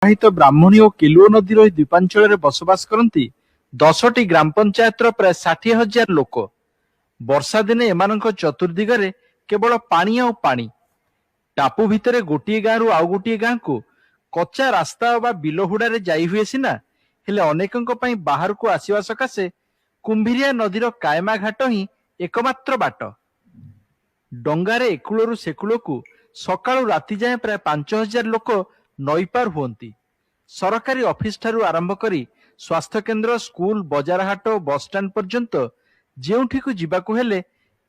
प्रवाहित ब्राह्मणी और केलुओ नदी द्वीपांचल बसवास करती 10टी ग्राम पंचायत प्राय 60,000 लोक। वर्षा दिने एम चतुर्दिगरे केवल पानी आ पानी। टापू भितर गोटे गाँव आउ गोटे गाँ को कच्चा रास्ता बा बिलहुड़ा जाई हुए सिना, हेले अनेकों बाहर को आसवा सकाशे कुंभिरिया नदीर कायमा घाट ही एकमात्र बाट। डंगारे एकुलू सेकुल को सकाळु राति जाए प्राय 5,000 लोक नई पार हुंती। सरकारी ऑफिस ठारू आरंभ करी स्वास्थ्य केन्द्र, स्कूल, बजार हाट, बस स्टैंड पर्यंत जेउठी को जीवाकु हेले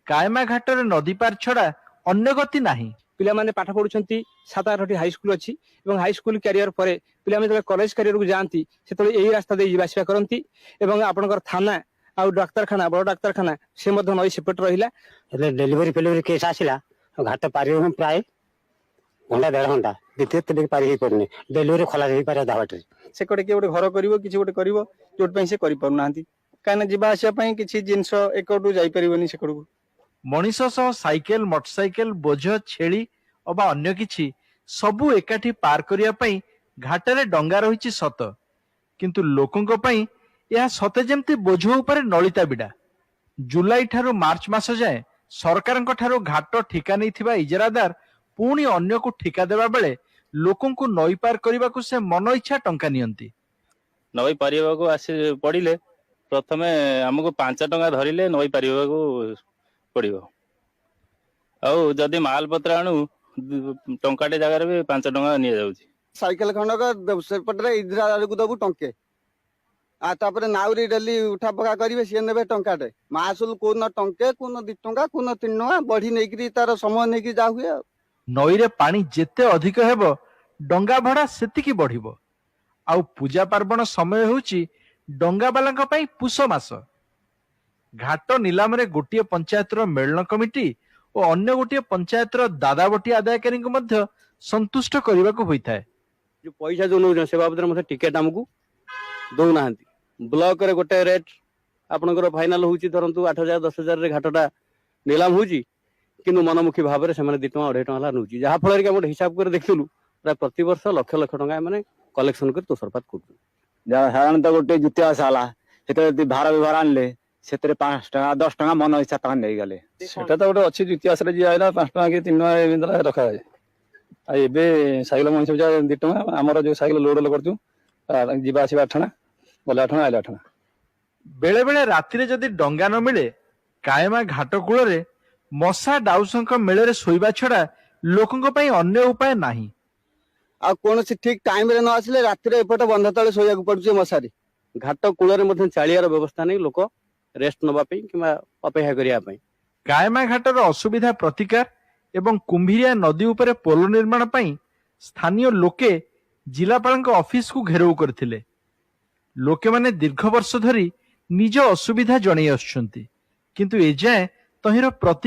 कायमा घाटर नदी पार छड़ा अन्य गति नाही। पिला माने पाठ पढुछंती 7-8टी हाई स्कूल अछि एवं हाई स्कूल कैरियर परे पिला माने कॉलेज कैरियर को जानती सेतले एही रास्ता दे जीवासिया करंती एवं आपनकर थाना आ डाक्तरखाना बड़ डाक्तरखाना से मध्य नई सेपट रहिला। डेलीवरी केस आसिला घाट पारि हम प्राय घंटा 1.5 घंटा द्वितीय तक पारि ही पड़ने डेलीवरी खोला जाई पारे दावटे से कोटे के गोटे घर करिवो किछि गोटे करिवो जोट पई से करि पारु नांती काना जीवा आसिया पई किछि जिंस एकटू जाई परिवनी से कोडू मनीष सह साइकेल, मोटरसाइकेल, बोझ, छेली अबा अन्य किछि सबु एकाठी पार करिया पई घाटरे डंगा रहिछि सत, किंतु लोकंक पई यह सते जेमति बोझ ऊपर नलिता बिडा। जुलाई ठारू मार्च मास जाए सरकारक ठारू घाट ठिका नैथिबा इजरादार पुणी अन्य को ठिका देबा बेले लोकंकु नई पार करबाकू से मन इच्छा टंका नियंती। नई पारिबाकू आसी पड़िले प्रथमे हमको 5 टंका धरिले नई पारिबाकू पड़िबो। आउ जदि माल पत्र आणु टंकाटे जगार भी 5 टंका निया जाउची। साइकेल खंडक सेपटे इजरादार को दबु टंके आ तापर नाउरी डेली उठा पका करिवे से नेबे टंकाटे मासुल को न टंके को न 2 टंका को न 3 टंका बढ़ी नेकरी तार समय नेकी जा हुए। नई रे पानी जेते अधिक हेबो डंगा भड़ा सेतिकी बढ़िबो। आउ पूजा पार्वण समय होउची डंगा बालांक पई पुष मास। घाट नीलाम रे गोटिए पंचायत रो मेलन कमिटी और अन्य गोटिए पंचायत रो दादाबटी आदायकारी को मध्य संतुष्ट करबा को होइथाय। जो पैसा जो नौ से बाबद मते टिकेट हमकू दउ नाहंती। ब्लॉक रे गोटे रेट आपनकर फाइनल होउची धरंतु 8,000 10,000 रे घाटटा नीलाम होउची किंतु मनमुखी भाव में 2 टंका 2.5 टंका नौची जहाँ फल गोटे हिसाब कर देखलु प्राय प्रति वर्ष लक्ष लक्ष टंका मैंने कलेक्शन कर तुषारपात कर साधारणतः गोटे जुतिया साला से भार व्यवहार आनले से 5 टंका 10 टंका मन इच्छा तक नहीं गले सेटा तो गोटे अच्छी जुतिया से जी आइला 5 टंका कि 3 टंका एमिंदरा रखा है। आ एबे साइकेल मन से 2 टंका हमर जो साइकेल लोड करछु जीवा आसीबा 8 टंका बोले 8 टंका आइला 8 टंका। बेले बेले राति रे जदि डंगा न मिले कायमा घाट कूल रे मशा डाउसंक मेले शोइबा छड़ा लोकंक पई अन्य उपाय नाही। आ कोन से ठीक टाइम रे न आसले राति रे एपटे बंध तळे सोया को पड़ुचे मशारी घाट कूल रे मध्य चालियार व्यवस्था नहीं लोक रेस्ट नबा पई किबा अपेक्षा करिया पई। कायमा घाटर असुविधा प्रतिकार एवं कुंभिरिया नदी उपरे पोल निर्माण पई स्थानीय लोके जिलापालक ऑफिस को घेराव करथिले। लोके माने दीर्घ वर्ष धरी निज असुविधा जणै आछंती, किंतु एजाए तहिर प्रति